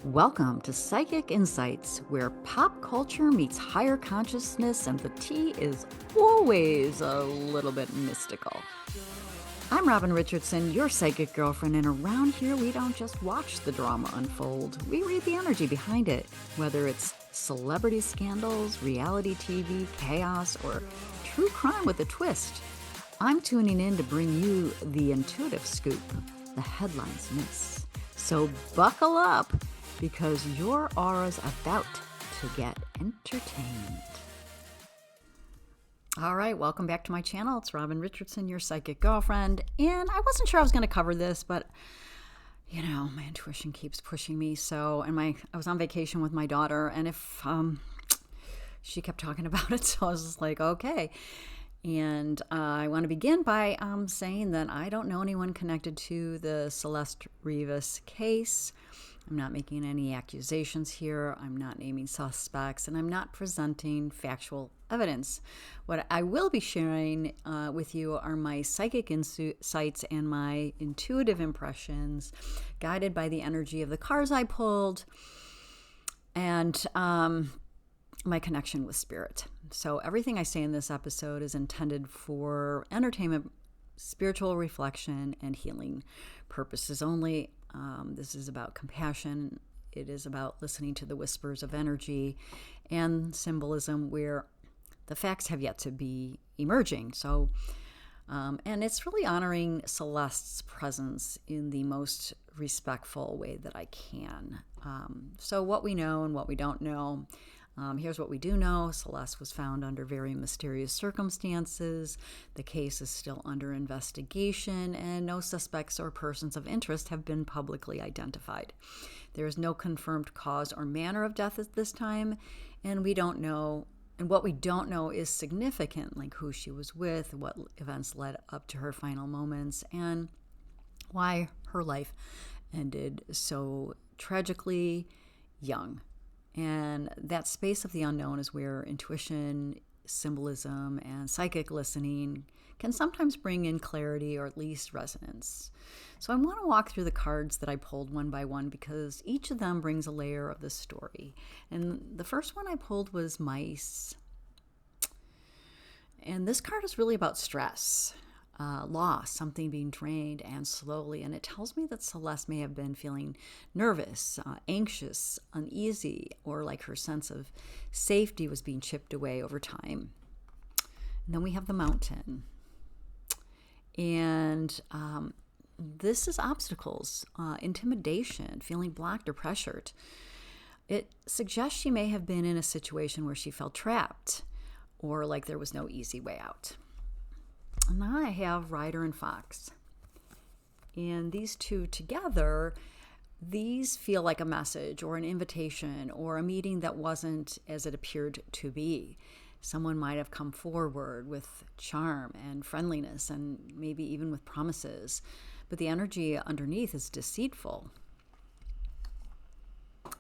Welcome to Psychic Insights, where pop culture meets higher consciousness and the tea is always a little bit mystical. I'm Robin Richardson, your psychic girlfriend, and around here we don't just watch the drama unfold, we read the energy behind it, whether it's celebrity scandals, reality TV, chaos, or true crime with a twist. I'm tuning in to bring you the intuitive scoop the headlines miss. So buckle up, because your aura's about to get entertained. All right, welcome back to my channel. It's Robin Richardson, your psychic girlfriend. And I wasn't sure I was going to cover this, but my intuition keeps pushing me. I was on vacation with my daughter, and if she kept talking about it, so I was just like, okay. And I want to begin by saying that I don't know anyone connected to the Celeste Rivas case. I'm not making any accusations here. I'm not naming suspects, and I'm not presenting factual evidence. What I will be sharing with you are my psychic insights and my intuitive impressions, guided by the energy of the cards I pulled, and my connection with spirit. So everything I say in this episode is intended for entertainment, spiritual reflection, and healing purposes only. This is about compassion. It is about listening to the whispers of energy and symbolism where the facts have yet to be emerging. So, and it's really honoring Celeste's presence in the most respectful way that I can. So what we know and what we don't know. Here's what we do know. Celeste was found under very mysterious circumstances. The case is still under investigation, and no suspects or persons of interest have been publicly identified. There is no confirmed cause or manner of death at this time, and we don't know. And what we don't know is significant, like who she was with, what events led up to her final moments, and why her life ended so tragically young. And that space of the unknown is where intuition, symbolism, and psychic listening can sometimes bring in clarity or at least resonance. So I want to walk through the cards that I pulled one by one because each of them brings a layer of the story. And the first one I pulled was mice. And this card is really about stress. Loss, something being drained and slowly. And it tells me that Celeste may have been feeling nervous, anxious, uneasy, or like her sense of safety was being chipped away over time. And then we have the mountain. And this is obstacles, intimidation, feeling blocked or pressured. It suggests she may have been in a situation where she felt trapped or like there was no easy way out. And now I have Rider and Fox. And these two together, these feel like a message or an invitation or a meeting that wasn't as it appeared to be. Someone might have come forward with charm and friendliness and maybe even with promises, but the energy underneath is deceitful.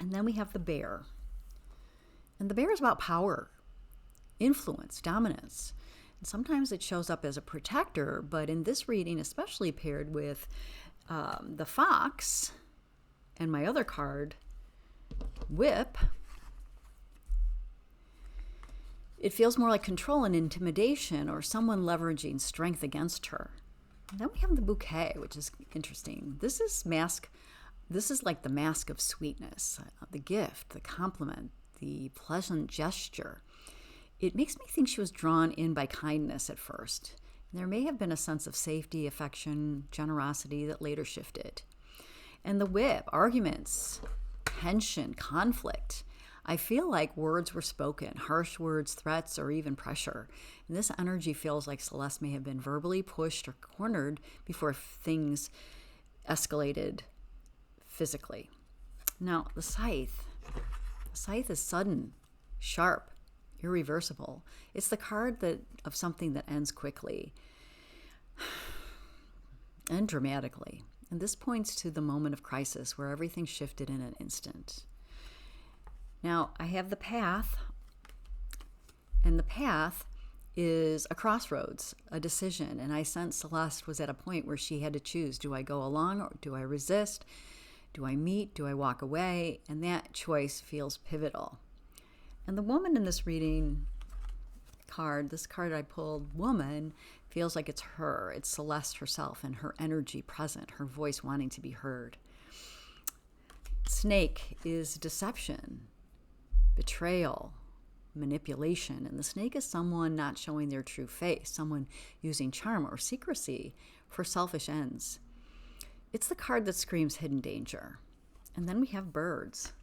And then we have the bear. And the bear is about power, influence, dominance. Sometimes it shows up as a protector, but in this reading, especially paired with the fox and my other card, whip, it feels more like control and intimidation or someone leveraging strength against her. And then we have the bouquet, which is interesting. This is like the mask of sweetness, the gift, the compliment, the pleasant gesture. It makes me think she was drawn in by kindness at first. There may have been a sense of safety, affection, generosity that later shifted. And the whip, arguments, tension, conflict. I feel like words were spoken, harsh words, threats, or even pressure. And this energy feels like Celeste may have been verbally pushed or cornered before things escalated physically. Now, the scythe. The scythe is sudden, sharp, irreversible. It's the card of something that ends quickly and dramatically. And this points to the moment of crisis where everything shifted in an instant. Now, I have the path, and the path is a crossroads, a decision. And I sense Celeste was at a point where she had to choose. Do I go along or do I resist? Do I meet? Do I walk away? And that choice feels pivotal. And the woman in this reading card, this card I pulled, woman, feels like it's her. It's Celeste herself and her energy present, her voice wanting to be heard. Snake is deception, betrayal, manipulation. And the snake is someone not showing their true face, someone using charm or secrecy for selfish ends. It's the card that screams hidden danger. And then we have birds.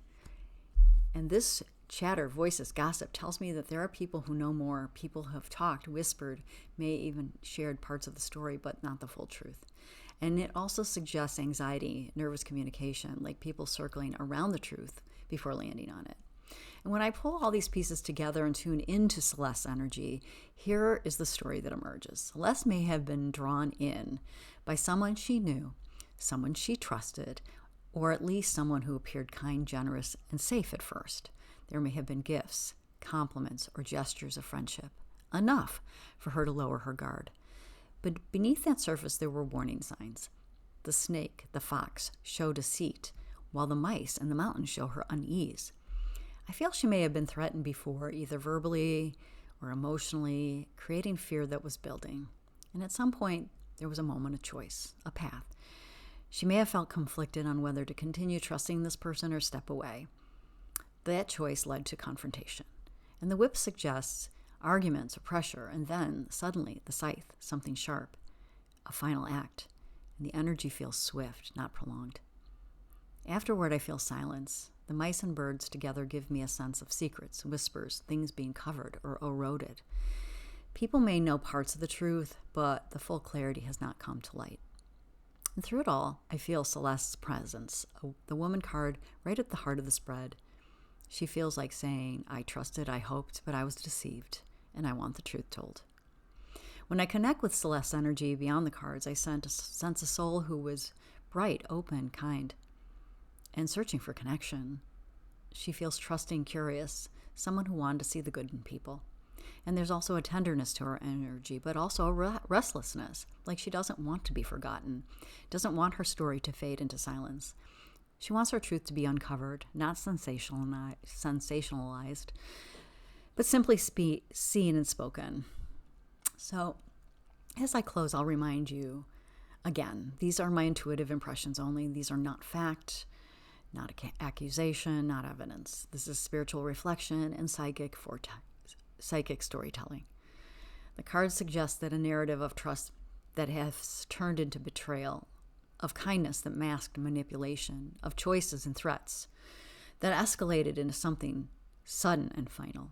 And this chatter, voices, gossip tells me that there are people who know more, people who have talked, whispered, may even shared parts of the story, but not the full truth. And it also suggests anxiety, nervous communication, like people circling around the truth before landing on it. And when I pull all these pieces together and tune into Celeste's energy, here is the story that emerges. Celeste may have been drawn in by someone she knew, someone she trusted, or at least someone who appeared kind, generous, and safe at first. There may have been gifts, compliments, or gestures of friendship, enough for her to lower her guard. But beneath that surface, there were warning signs. The snake, the fox, show deceit, while the mice and the mountain show her unease. I feel she may have been threatened before, either verbally or emotionally, creating fear that was building. And at some point, there was a moment of choice, a path. She may have felt conflicted on whether to continue trusting this person or step away. That choice led to confrontation. And the whip suggests arguments or pressure, and then, suddenly, the scythe, something sharp, a final act. And the energy feels swift, not prolonged. Afterward, I feel silence. The mice and birds together give me a sense of secrets, whispers, things being covered or eroded. People may know parts of the truth, but the full clarity has not come to light. And through it all, I feel Celeste's presence, the woman card right at the heart of the spread. She feels like saying, I trusted, I hoped, but I was deceived, and I want the truth told. When I connect with Celeste's energy beyond the cards, I sense a soul who was bright, open, kind, and searching for connection. She feels trusting, curious, someone who wanted to see the good in people. And there's also a tenderness to her energy, but also a restlessness, like she doesn't want to be forgotten, doesn't want her story to fade into silence. She wants her truth to be uncovered, not sensationalized, but simply seen and spoken. So, as I close, I'll remind you, again, these are my intuitive impressions only. These are not fact, not accusation, not evidence. This is spiritual reflection and psychic storytelling. The cards suggest that a narrative of trust that has turned into betrayal, of kindness that masked manipulation, of choices and threats that escalated into something sudden and final.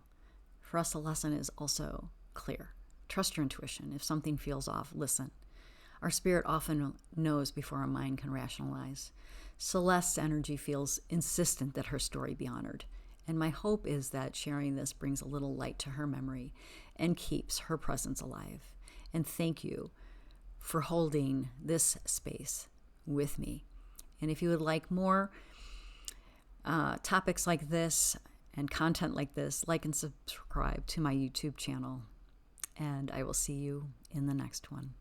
For us, the lesson is also clear. Trust your intuition. If something feels off, listen. Our spirit often knows before our mind can rationalize. Celeste's energy feels insistent that her story be honored. And my hope is that sharing this brings a little light to her memory and keeps her presence alive. And thank you for holding this space with me. And if you would like more topics like this and content like this, like and subscribe to my YouTube channel. And I will see you in the next one.